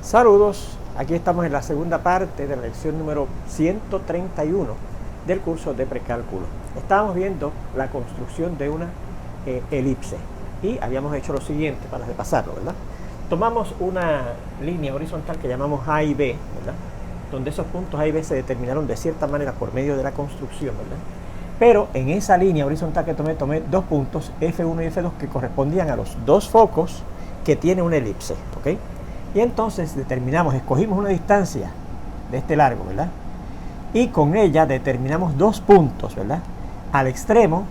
Saludos, aquí estamos en la segunda parte de la lección número 131 del curso de precálculo. Estábamos viendo la construcción de una elipse y habíamos hecho lo siguiente para repasarlo, ¿verdad? Tomamos una línea horizontal que llamamos A y B, ¿verdad? Donde esos puntos A y B se determinaron de cierta manera por medio de la construcción, ¿verdad? Pero en esa línea horizontal que tomé dos puntos, F1 y F2, que correspondían a los dos focos que tiene una elipse, ¿ok? Y entonces escogimos una distancia de este largo, ¿verdad? Y con ella determinamos dos puntos, ¿verdad? Al extremo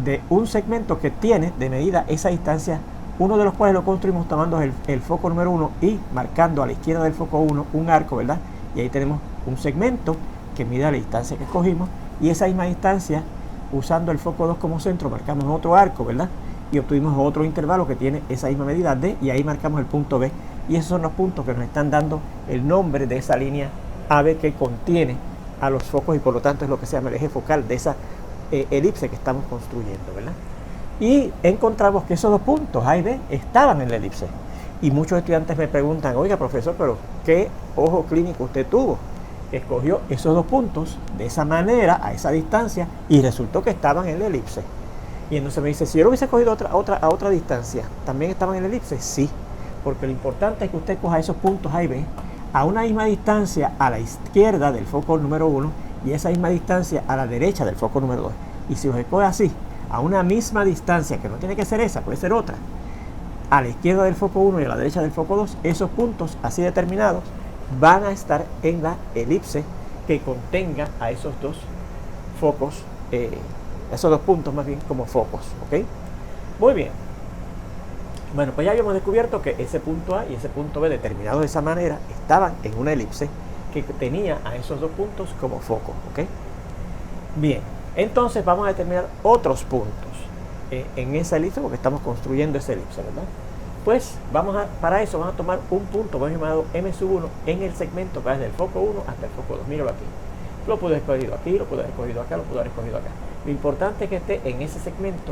de un segmento que tiene de medida esa distancia, uno de los cuales lo construimos tomando el foco número 1 y marcando a la izquierda del foco 1 un arco, ¿verdad? Y ahí tenemos un segmento que mide la distancia que escogimos, y esa misma distancia, usando el foco 2 como centro, marcamos otro arco, ¿verdad? Y obtuvimos otro intervalo que tiene esa misma medida D, y ahí marcamos el punto B. Y esos son los puntos que nos están dando el nombre de esa línea AB que contiene a los focos, y por lo tanto es lo que se llama el eje focal de esa elipse que estamos construyendo, ¿verdad? Y encontramos que esos dos puntos A y B estaban en la elipse. Y muchos estudiantes me preguntan: oiga, profesor, pero ¿qué ojo clínico usted tuvo? Escogió esos dos puntos de esa manera, a esa distancia, y resultó que estaban en la elipse. Y entonces me dice: si yo lo hubiese cogido a otra distancia, ¿también estaban en la elipse? Sí, porque lo importante es que usted coja esos puntos A y B a una misma distancia a la izquierda del foco número 1 y esa misma distancia a la derecha del foco número 2. Y si los escoge así, a una misma distancia, que no tiene que ser esa, puede ser otra, a la izquierda del foco 1 y a la derecha del foco 2, esos puntos así determinados van a estar en la elipse que contenga a esos dos focos, esos dos puntos más bien como focos, ¿ok? Muy bien. Bueno, pues ya habíamos descubierto que ese punto A y ese punto B, determinados de esa manera, estaban en una elipse que tenía a esos dos puntos como focos, ¿ok? Bien, entonces vamos a determinar otros puntos en esa elipse, porque estamos construyendo esa elipse, ¿verdad? Pues para eso vamos a tomar un punto llamado M1 en el segmento que va desde el foco 1 hasta el foco 2. Míralo aquí. Lo pude haber escogido aquí, lo pude haber escogido acá, lo pude haber escogido acá. Lo importante es que esté en ese segmento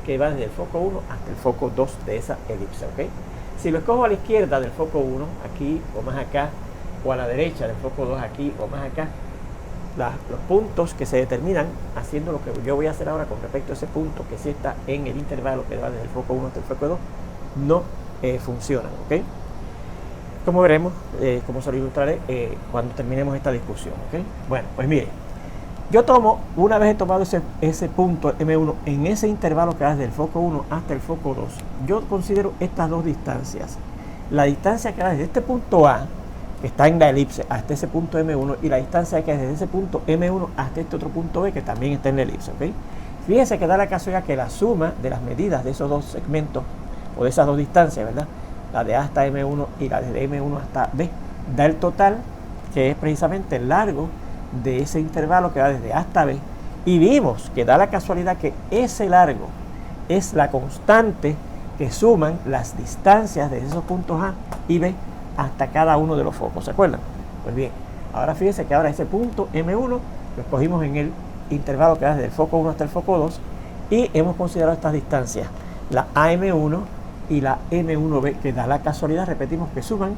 que va desde el foco 1 hasta el foco 2 de esa elipse, ¿ok? Si lo escojo a la izquierda del foco 1, aquí o más acá, o a la derecha del foco 2, aquí o más acá, los puntos que se determinan haciendo lo que yo voy a hacer ahora con respecto a ese punto que sí está en el intervalo que va desde el foco 1 hasta el foco 2, no funcionan, ¿ok? Como veremos, como se lo ilustraré cuando terminemos esta discusión, ¿ok? Bueno, pues mire, yo tomo, una vez he tomado ese punto M1 en ese intervalo que va desde el foco 1 hasta el foco 2, yo considero estas dos distancias. La distancia que va desde este punto A, que está en la elipse, hasta ese punto M1, y la distancia que es desde ese punto M1 hasta este otro punto B, que también está en la elipse, ¿ok? Fíjense que da la casualidad que la suma de las medidas de esos dos segmentos, o de esas dos distancias, ¿verdad? La de A hasta M1 y la de M1 hasta B, da el total, que es precisamente el largo de ese intervalo que va desde A hasta B, y vimos que da la casualidad que ese largo es la constante que suman las distancias de esos puntos A y B hasta cada uno de los focos, ¿se acuerdan? Pues bien, ahora fíjense que ahora ese punto M1 lo escogimos en el intervalo que va desde el foco 1 hasta el foco 2, y hemos considerado estas distancias, la AM1 y la M1B, que da la casualidad, repetimos, que suman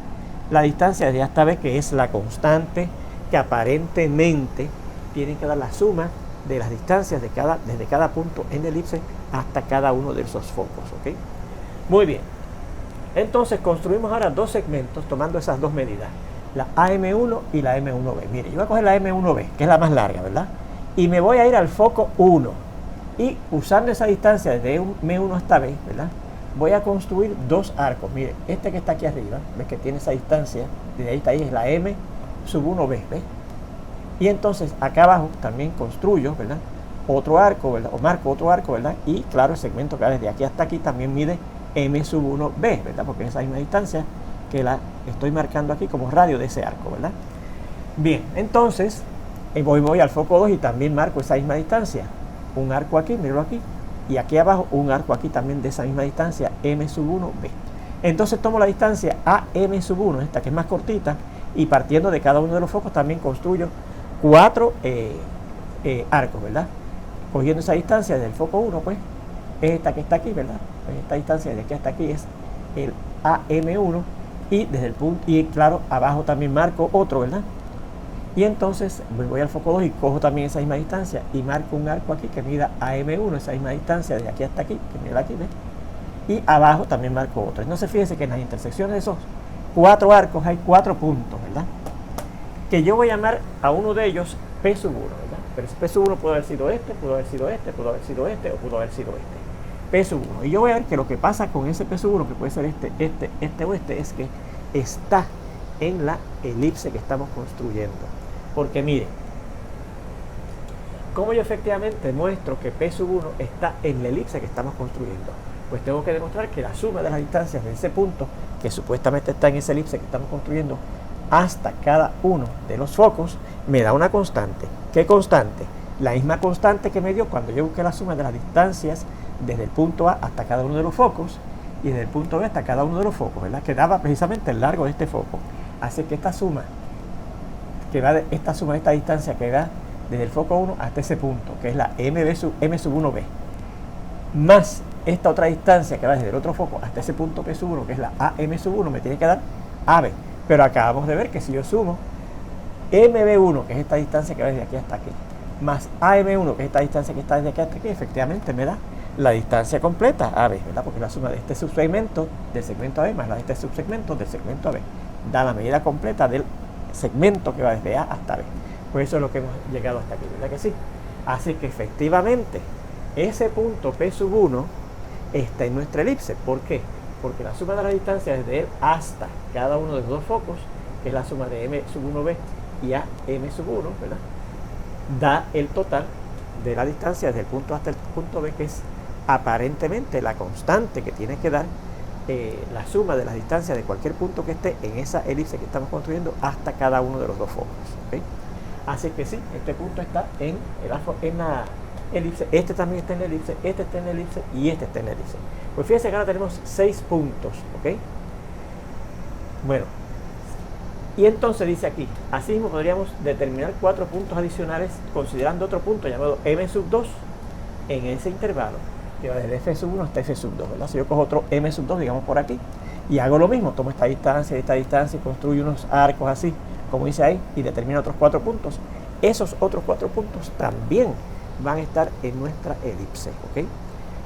la distancia de A hasta B, que es la constante que aparentemente tienen que dar la suma de las distancias desde cada punto en la elipse hasta cada uno de esos focos, ¿ok? Muy bien. Entonces construimos ahora dos segmentos tomando esas dos medidas, la AM1 y la M1B. Mire, yo voy a coger la M1B, que es la más larga, ¿verdad? Y me voy a ir al foco 1. Y usando esa distancia desde M1 hasta B, ¿verdad? Voy a construir dos arcos. Mire, este que está aquí arriba, ves que tiene esa distancia, desde ahí hasta ahí es la M1B, ¿ves? Y entonces acá abajo también construyo, ¿verdad? Otro arco, ¿verdad? O marco otro arco, ¿verdad? Y claro, el segmento que va desde aquí hasta aquí también mide M1B, ¿verdad? Porque es esa misma distancia que la estoy marcando aquí como radio de ese arco, ¿verdad? Bien, entonces voy al foco 2 y también marco esa misma distancia. Un arco aquí, míralo aquí, y aquí abajo un arco aquí también de esa misma distancia, M1B. Entonces tomo la distancia AM1, esta que es más cortita, y partiendo de cada uno de los focos también construyo cuatro arcos, ¿verdad? Cogiendo esa distancia del foco 1, pues, es esta que está aquí, ¿verdad? Pues esta distancia de aquí hasta aquí es el AM1, y desde el punto, y claro, abajo también marco otro, ¿verdad? Y entonces voy al foco 2 y cojo también esa misma distancia y marco un arco aquí que mida AM1, esa misma distancia de aquí hasta aquí, que mira aquí, ¿ves? Y abajo también marco otro. Entonces fíjense que en las intersecciones de esos 4 arcos hay 4 puntos, ¿verdad? Que yo voy a llamar a uno de ellos P sub 1, ¿verdad? Pero ese P sub 1 puede haber sido este, pudo haber sido este, pudo haber sido este o pudo haber sido este. P sub 1. Y yo voy a ver que lo que pasa con ese P sub 1, que puede ser este o este, es que está en la elipse que estamos construyendo. Porque miren, ¿cómo yo efectivamente muestro que P sub 1 está en la elipse que estamos construyendo? Pues tengo que demostrar que la suma de las distancias de ese punto, que supuestamente está en esa elipse que estamos construyendo, hasta cada uno de los focos, me da una constante. ¿Qué constante? La misma constante que me dio cuando yo busqué la suma de las distancias desde el punto A hasta cada uno de los focos y desde el punto B hasta cada uno de los focos, ¿verdad? Que daba precisamente el largo de este foco. Así que esta suma de esta distancia que da desde el foco 1 hasta ese punto, que es la M sub 1B, más esta otra distancia que va desde el otro foco hasta ese punto P sub 1, que es la AM sub 1, me tiene que dar AB. Pero acabamos de ver que si yo sumo MB1, que es esta distancia que va desde aquí hasta aquí, más AM1, que es esta distancia que está desde aquí hasta aquí, efectivamente me da la distancia completa AB, ¿verdad? Porque la suma de este subsegmento del segmento AB más la de este subsegmento del segmento AB da la medida completa del segmento que va desde A hasta B. Pues eso es lo que hemos llegado hasta aquí, ¿verdad que sí? Así que efectivamente ese punto P sub 1 está en nuestra elipse. ¿Por qué? Porque la suma de las distancias desde él hasta cada uno de los dos focos, que es la suma de M sub 1B y AM sub 1, ¿verdad? Da el total de la distancia desde el punto A hasta el punto B, que es aparentemente la constante que tiene que dar la suma de las distancias de cualquier punto que esté en esa elipse que estamos construyendo hasta cada uno de los dos focos, ¿okay? Así que sí, este punto está en la elipse, este también está en la elipse, este está en la elipse y este está en la elipse. Pues fíjense que ahora tenemos 6 puntos, ¿ok? Bueno, y entonces dice aquí, así mismo podríamos determinar 4 puntos adicionales considerando otro punto llamado M sub 2 en ese intervalo, que va desde F sub 1 hasta F sub 2, ¿verdad? Si yo cojo otro M sub 2, digamos por aquí, y hago lo mismo, tomo esta distancia y construyo unos arcos así, como dice ahí, y determino otros 4 puntos. Esos otros 4 puntos también van a estar en nuestra elipse, ¿ok?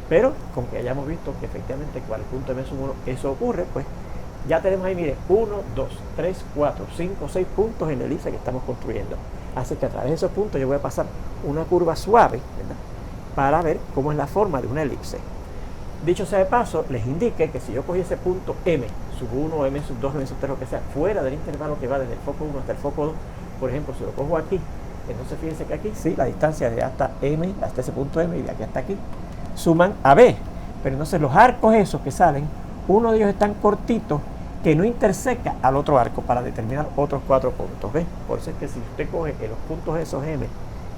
Pero con que hayamos visto que efectivamente con el punto M sub 1 eso ocurre, pues ya tenemos ahí, mire, 1, 2, 3, 4, 5, 6 puntos en la elipse que estamos construyendo. Así que a través de esos puntos yo voy a pasar una curva suave, ¿verdad?, para ver cómo es la forma de una elipse. Dicho sea de paso, les indique que si yo cogiese punto M sub 1, M sub 2, M sub 3, lo que sea, fuera del intervalo que va desde el foco 1 hasta el foco 2, por ejemplo, si lo cojo aquí, entonces fíjense que aquí, sí, la distancia de hasta M, hasta ese punto M y de aquí hasta aquí, suman a B. Pero entonces los arcos esos que salen, uno de ellos es tan cortito que no interseca al otro arco para determinar otros 4 puntos, ¿ves? Por eso es que si usted coge los puntos esos M,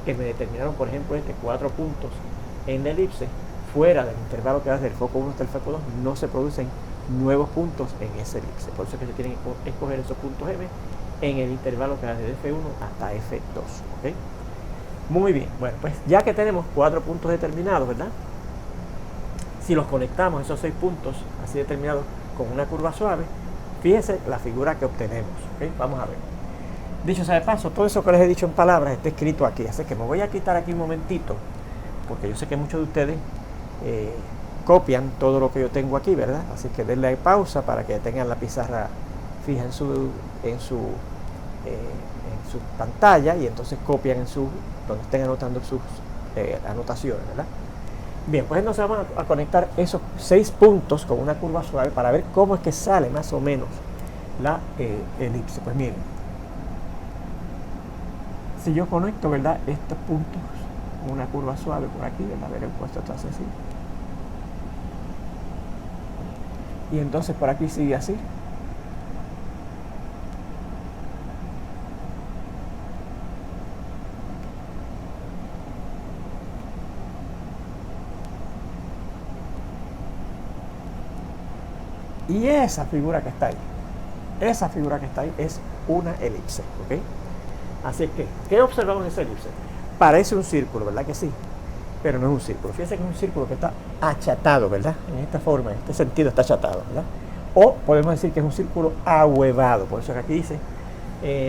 que me determinaron, por ejemplo, 4 puntos en la elipse, fuera del intervalo que va desde el foco 1 hasta el foco 2, no se producen nuevos puntos en esa elipse. Por eso es que se tienen que escoger esos puntos M en el intervalo que va desde F1 hasta F2, ¿ok? Muy bien, bueno, pues ya que tenemos 4 puntos determinados, ¿verdad? Si los conectamos, esos 6 puntos así determinados, con una curva suave, fíjense la figura que obtenemos, ¿ok? Vamos a ver. Dicho sea de paso, todo eso que les he dicho en palabras está escrito aquí, así que me voy a quitar aquí un momentito, porque yo sé que muchos de ustedes copian todo lo que yo tengo aquí, ¿verdad? Así que denle pausa para que tengan la pizarra fija en su pantalla y entonces copian donde estén anotando sus anotaciones, ¿verdad? Bien, pues entonces vamos a conectar esos 6 puntos con una curva suave para ver cómo es que sale más o menos la elipse. Pues miren, si yo conecto, ¿verdad?, estos puntos con una curva suave por aquí, ¿verdad?, ver el puesto está así, y entonces por aquí sigue así. Y esa figura que está ahí es una elipse, ¿ok? Así que, ¿qué observamos en esa elipse? Parece un círculo, ¿verdad que sí? Pero no es un círculo. Fíjense que es un círculo que está achatado, ¿verdad? En esta forma, en este sentido está achatado, ¿verdad? O podemos decir que es un círculo ahuevado. Por eso que aquí dice,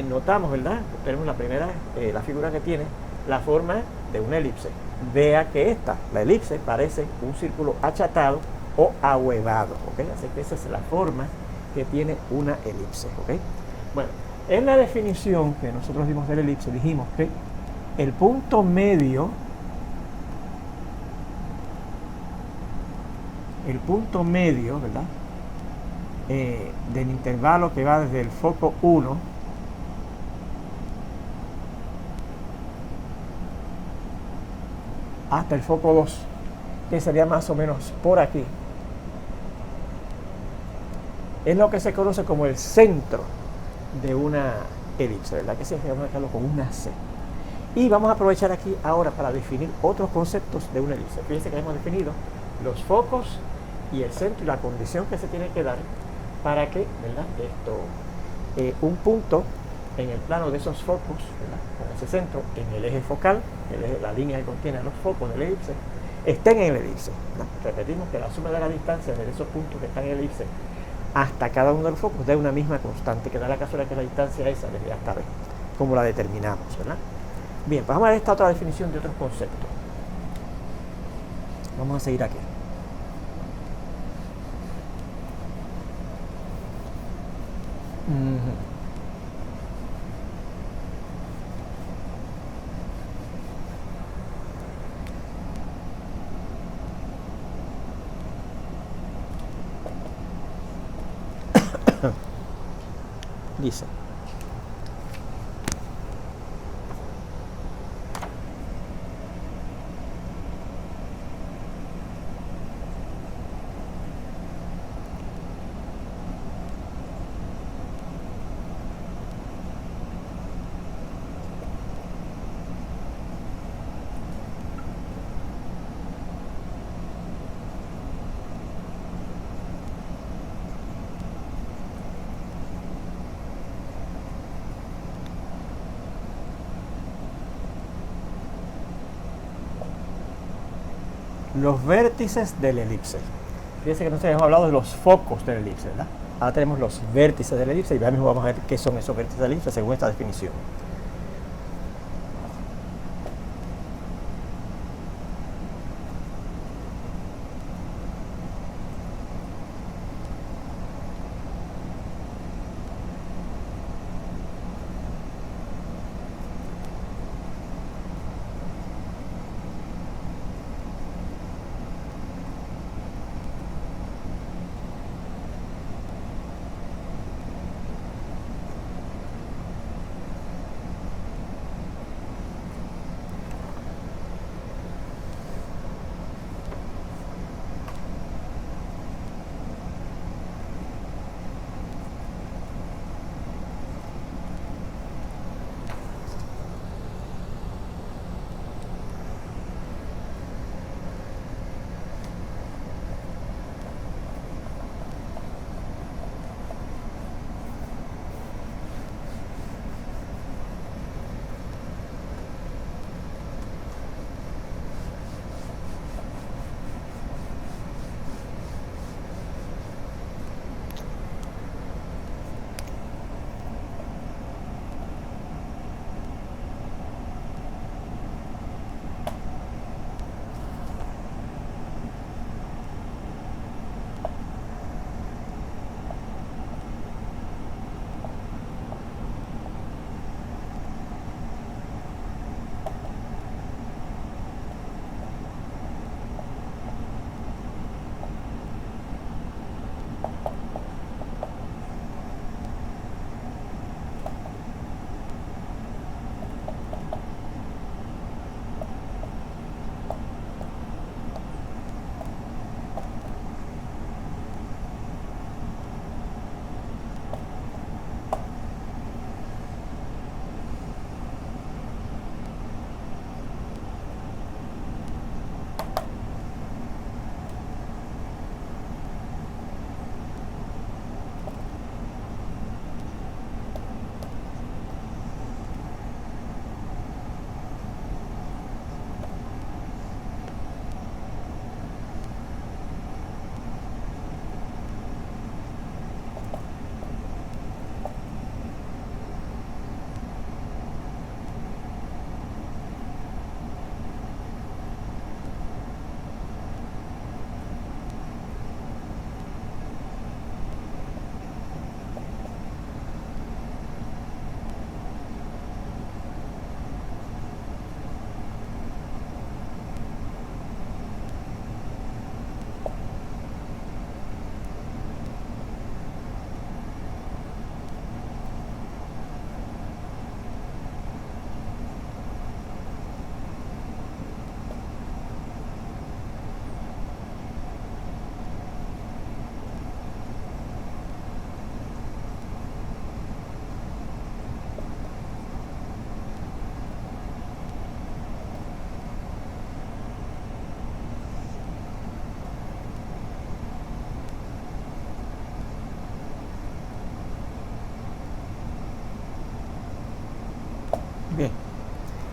notamos, ¿verdad? Tenemos la primera, la figura que tiene la forma de una elipse. Vea que esta, la elipse, parece un círculo achatado o ahuevado, ¿ok? Así que esa es la forma que tiene una elipse, ¿ok? Bueno, en la definición que nosotros dimos de la elipse, dijimos que el punto medio, ¿verdad? Del intervalo que va desde el foco 1 hasta el foco 2, que sería más o menos por aquí, es lo que se conoce como el centro de una elipse, ¿verdad? Que se llama marcarlo con una C. Y vamos a aprovechar aquí ahora para definir otros conceptos de una elipse. Fíjense que hemos definido los focos y el centro y la condición que se tiene que dar para que, ¿verdad? Un punto en el plano de esos focos, ¿verdad? Con ese centro en el eje focal, la línea que contiene los focos de la elipse, estén en la elipse, ¿verdad? Repetimos que la suma de la distancia de esos puntos que están en la elipse hasta cada uno de los focos da una misma constante, que da la casualidad que la distancia esa desde A hasta B, como la determinamos, ¿verdad? Bien, pues vamos a ver esta otra definición de otros conceptos. Vamos a seguir aquí. Dice, los vértices de la elipse. Fíjense que nosotros hemos hablado de los focos de la elipse, ¿verdad? Ahora tenemos los vértices de la elipse y ya mismo vamos a ver qué son esos vértices de la elipse según esta definición.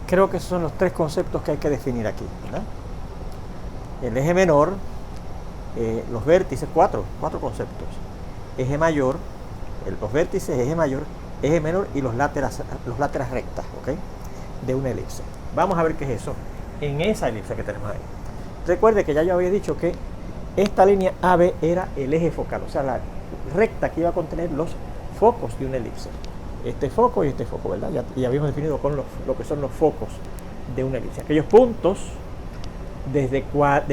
creo que esos son los tres conceptos que hay que definir aquí, ¿verdad? El eje menor, los vértices, cuatro conceptos. Eje mayor, los vértices, eje mayor, eje menor y los láteras rectas, ¿ok? De una elipse. Vamos a ver qué es eso en esa elipse que tenemos ahí. Recuerde que ya yo había dicho que esta línea AB era el eje focal, o sea, la recta que iba a contener los focos de una elipse. Este foco y este foco, ¿verdad? Ya habíamos definido con lo que son los focos de una elipse. Aquellos puntos desde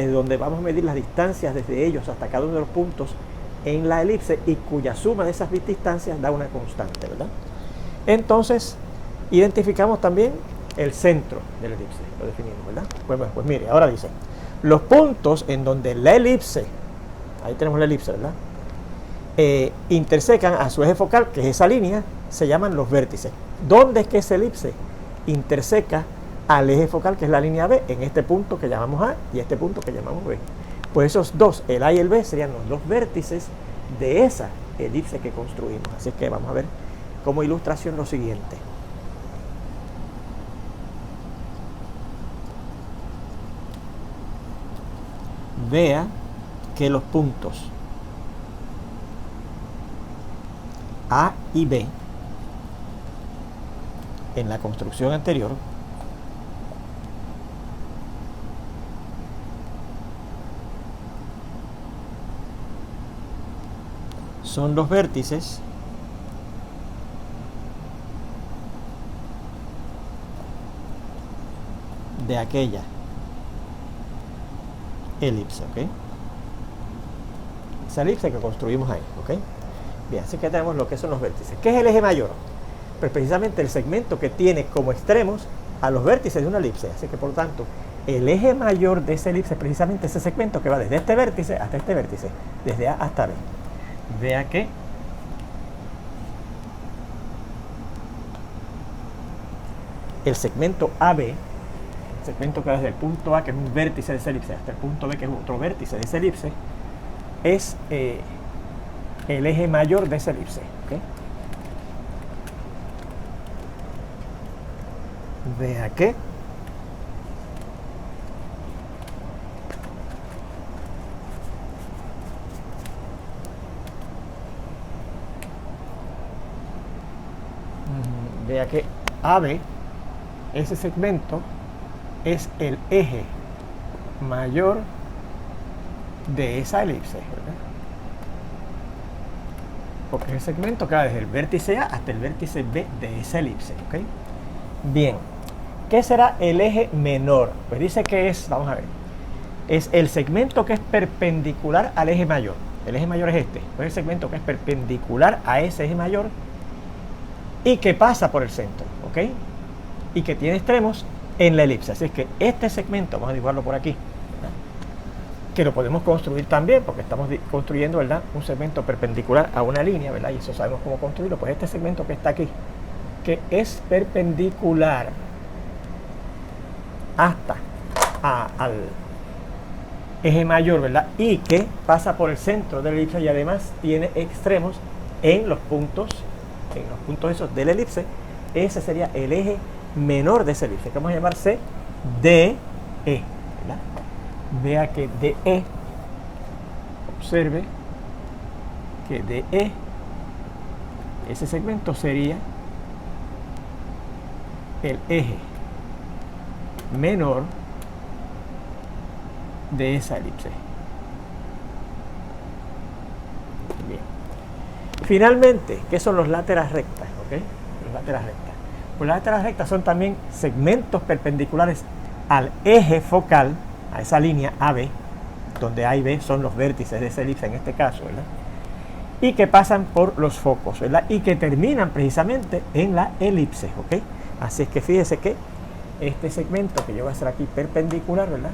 donde vamos a medir las distancias desde ellos hasta cada uno de los puntos en la elipse y cuya suma de esas distancias da una constante, ¿verdad? Entonces, identificamos también el centro de la elipse, lo definimos, ¿verdad? Pues mire, ahora dice, los puntos en donde la elipse, ahí tenemos la elipse, ¿verdad? Intersecan a su eje focal, que es esa línea, se llaman los vértices. ¿Dónde es que esa elipse interseca al eje focal, que es la línea B, en este punto que llamamos A y este punto que llamamos B? Pues esos dos, el A y el B, serían los dos vértices de esa elipse que construimos. Así que vamos a ver como ilustración lo siguiente. Vea que los puntos A y B en la construcción anterior son los vértices de aquella elipse, ¿ok? Esa elipse que construimos ahí, ¿ok? Bien, así que tenemos lo que son los vértices. ¿Qué es el eje mayor? Pues precisamente el segmento que tiene como extremos a los vértices de una elipse. Así que por lo tanto, el eje mayor de esa elipse es precisamente ese segmento que va desde este vértice hasta este vértice, desde A hasta B. Vea que el segmento AB, el segmento que va desde el punto A, que es un vértice de esa elipse, hasta el punto B, que es otro vértice de esa elipse, es el eje mayor de esa elipse, ¿okay? Vea que AB, ese segmento, es el eje mayor de esa elipse, ¿verdad? Porque es el segmento que va desde el vértice A hasta el vértice B de esa elipse, ¿ok? Bien, ¿qué será el eje menor? Pues dice que es, vamos a ver, es el segmento que es perpendicular al eje mayor. El eje mayor es este, pues el segmento que es perpendicular a ese eje mayor y que pasa por el centro, ¿ok? Y que tiene extremos en la elipse. Así es que este segmento, vamos a dibujarlo por aquí, ¿verdad? Que lo podemos construir también, porque estamos construyendo, ¿verdad?, un segmento perpendicular a una línea, ¿verdad? Y eso sabemos cómo construirlo. Pues este segmento que está aquí, que es perpendicular hasta al eje mayor, ¿verdad? Y que pasa por el centro de la elipse y además tiene extremos en los puntos esos de la elipse. Ese sería el eje menor de esa elipse, que vamos a llamar DE, ¿verdad? Vea que DE, observe que DE, ese segmento sería el eje menor de esa elipse. Bien. Finalmente, ¿qué son los láteras rectas? ¿Okay? Los láteras rectas. Pues las láteras rectas son también segmentos perpendiculares al eje focal, a esa línea AB, donde A y B son los vértices de esa elipse en este caso, ¿verdad? Y que pasan por los focos, ¿verdad? Y que terminan precisamente en la elipse, ¿ok? Así es que fíjese que este segmento que yo voy a hacer aquí perpendicular, ¿verdad?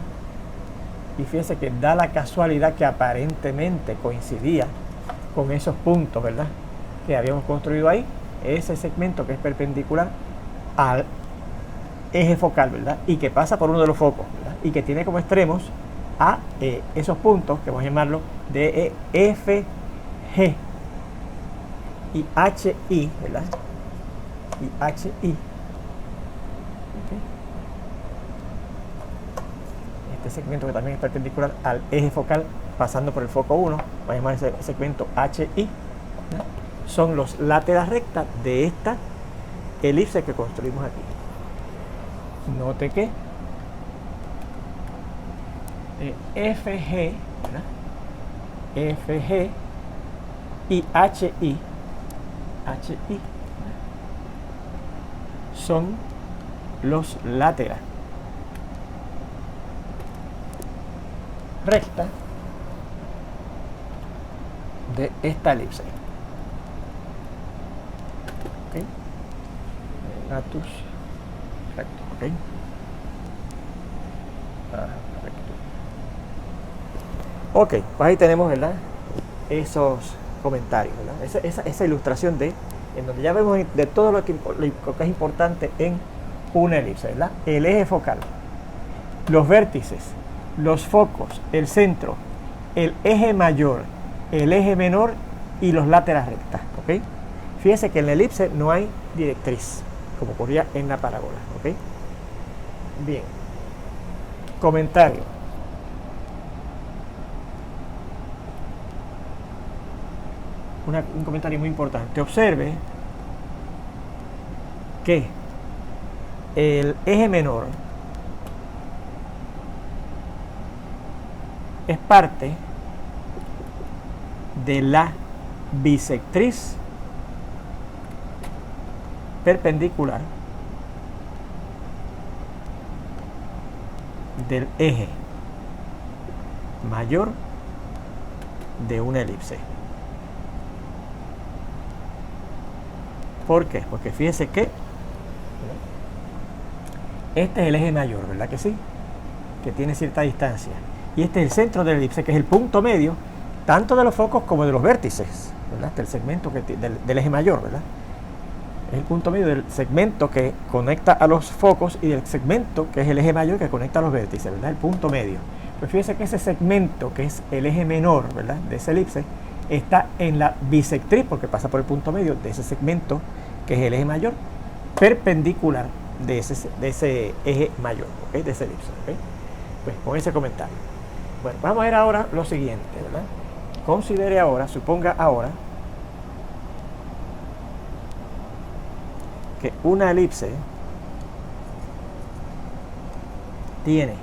Y fíjese que da la casualidad que aparentemente coincidía con esos puntos, ¿verdad?, que habíamos construido ahí. Ese segmento que es perpendicular al eje focal, ¿verdad?, y que pasa por uno de los focos, ¿verdad?, y que tiene como extremos a esos puntos que vamos a llamarlo de F, G y HI, ¿verdad?, y HI, ¿okay? este segmento que también es perpendicular al eje focal pasando por el foco 1, vamos a llamar ese segmento HI, ¿no? Son los láteras rectas de esta elipse que construimos aquí. Note que FG, ¿verdad? FG y HI son los láteras rectas de esta elipse. ¿Okay? Latus recto. ¿Okay? Ok, pues ahí tenemos, ¿verdad?, esos comentarios, ¿verdad? Esa ilustración en donde ya vemos de todo lo que es importante en una elipse, ¿verdad? El eje focal, los vértices, los focos, el centro, el eje mayor, el eje menor y los láteras rectas, ¿ok? Fíjese que en la elipse no hay directriz, como ocurría en la parábola, ¿ok? Bien. Comentario. Un comentario muy importante. Observe que el eje menor es parte de la bisectriz perpendicular del eje mayor de una elipse. ¿Por qué? Porque fíjese que este es el eje mayor, ¿verdad que sí? Que tiene cierta distancia. Y este es el centro de la elipse, que es el punto medio, tanto de los focos como de los vértices, ¿verdad? Este es el segmento del eje mayor, ¿verdad? Es el punto medio del segmento que conecta a los focos y del segmento que es el eje mayor que conecta a los vértices, ¿verdad? El punto medio. Pues fíjese que ese segmento, que es el eje menor, ¿verdad?, de esa elipse, está en la bisectriz, porque pasa por el punto medio de ese segmento, que es el eje mayor, perpendicular de ese eje mayor, ¿okay?, de esa elipse, ¿okay? Pues con ese comentario. Bueno, vamos a ver ahora lo siguiente, ¿verdad? Considere ahora, suponga ahora, que una elipse tiene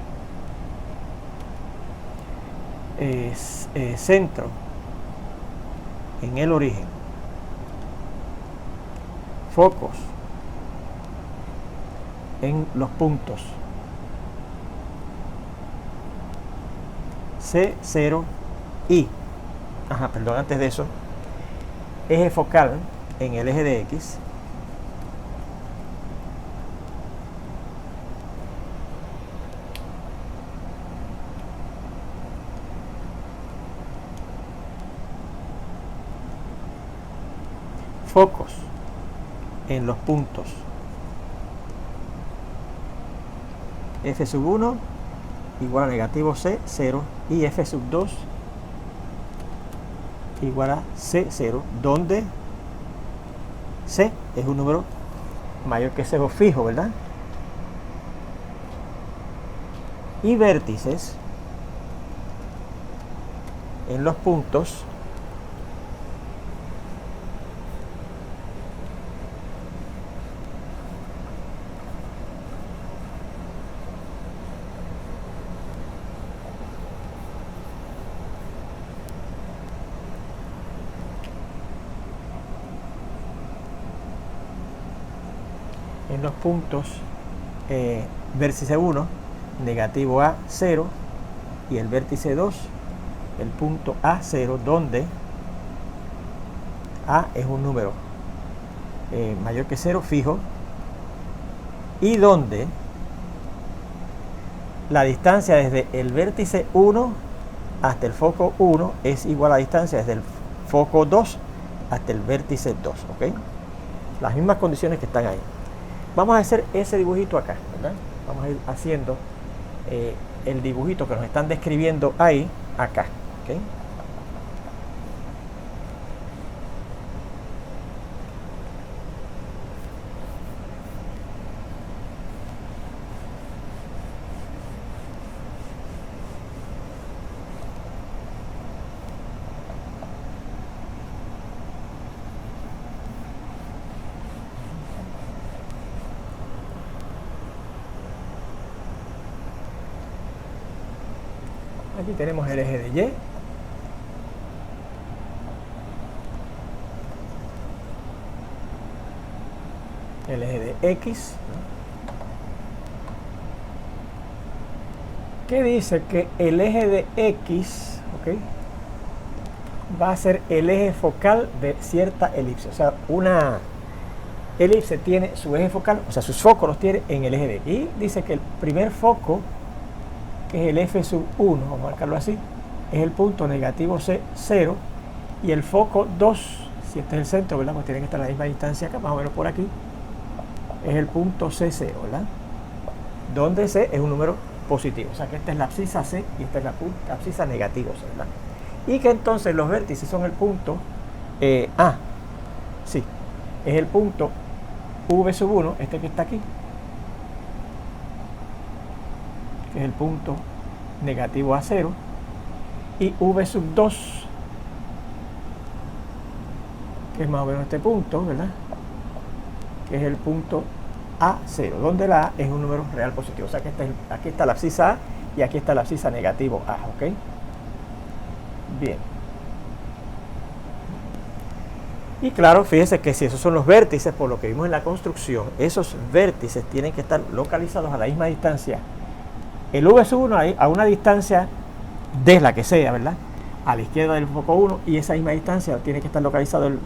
centro en el origen, focos en los puntos C0 y, antes de eso, eje focal en el eje de X, focos en los puntos F1 igual a negativo C0 y F2 igual a C0, donde C es un número mayor que 0 fijo, ¿verdad? Y vértices en los puntos vértice 1 negativo a 0 y el vértice 2 el punto A0, donde A es un número mayor que 0 fijo y donde la distancia desde el vértice 1 hasta el foco 1 es igual a la distancia desde el foco 2 hasta el vértice 2, ¿ok? Las mismas condiciones que están ahí. Vamos a hacer ese dibujito acá, ¿verdad? Vamos a ir haciendo el dibujito que nos están describiendo ahí, acá, ¿ok? Aquí tenemos el eje de Y. El eje de X, que dice que el eje de X, ¿ok?, va a ser el eje focal de cierta elipse. O sea, una elipse tiene su eje focal, o sea, sus focos los tiene en el eje de X. Y dice que el primer foco, que es el F sub 1, vamos a marcarlo así, es el punto negativo C, 0, y el foco 2, si este es el centro, ¿verdad?, pues tiene que estar a la misma distancia acá, más o menos por aquí, es el punto C0, ¿verdad?, donde C es un número positivo. O sea que esta es la abscisa C y esta es la abscisa negativo C, ¿verdad? Y que entonces los vértices son el punto sí, es el punto V sub 1, este que está aquí, que es el punto negativo A0, y V sub 2, que es más o menos este punto, ¿verdad?, que es el punto A0, donde la A es un número real positivo. O sea que aquí está la abscisa A y aquí está la abscisa negativo A, ¿ok? Bien. Y claro, fíjense que si esos son los vértices, por lo que vimos en la construcción, esos vértices tienen que estar localizados a la misma distancia. El V sub 1 a una distancia de la que sea, ¿verdad?, a la izquierda del foco 1, y esa misma distancia tiene que estar localizado el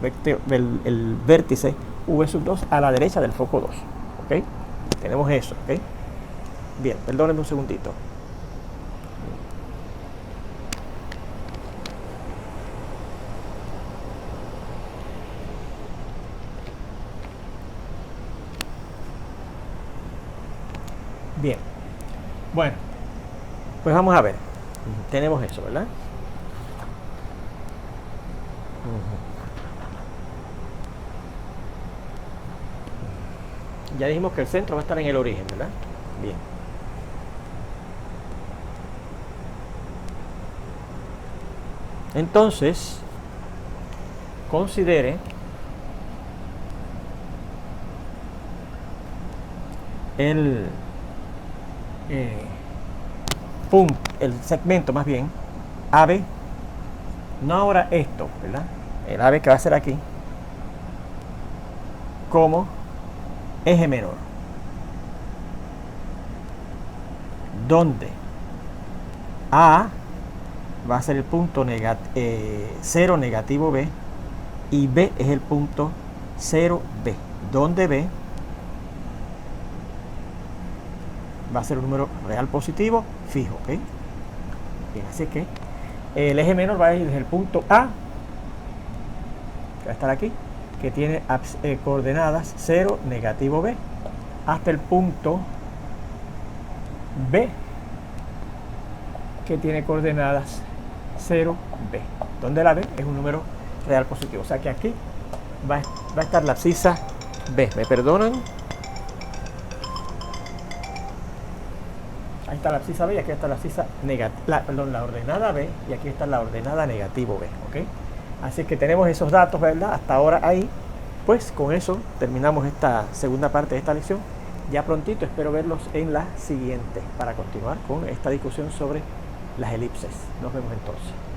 vértice V sub 2 a la derecha del foco 2. ¿Ok? Tenemos eso, ¿ok? Bien, perdónenme un segundito. Bien. Bueno, pues vamos a ver. Tenemos eso, ¿verdad? Ya dijimos que el centro va a estar en el origen, ¿verdad? Bien. Entonces, considere el punto, el segmento más bien, AB, no ahora esto, ¿verdad?, el AB que va a ser aquí, como eje menor, donde A va a ser el punto 0 negativo B y B es el punto 0B, donde B va a ser un número real positivo fijo, ¿ok? Bien, así que el eje menor va a ir desde el punto A, que va a estar aquí, que tiene coordenadas 0, negativo B, hasta el punto B, que tiene coordenadas 0, B, donde la B es un número real positivo. O sea que aquí va a estar la abscisa B. ¿Me perdonan? Ahí está la abscisa B y aquí está la abscisa la ordenada B, y aquí está la ordenada negativo B, ¿ok? Así que tenemos esos datos, ¿verdad?, hasta ahora ahí. Pues con eso terminamos esta segunda parte de esta lección. Ya prontito espero verlos en la siguiente para continuar con esta discusión sobre las elipses. Nos vemos entonces.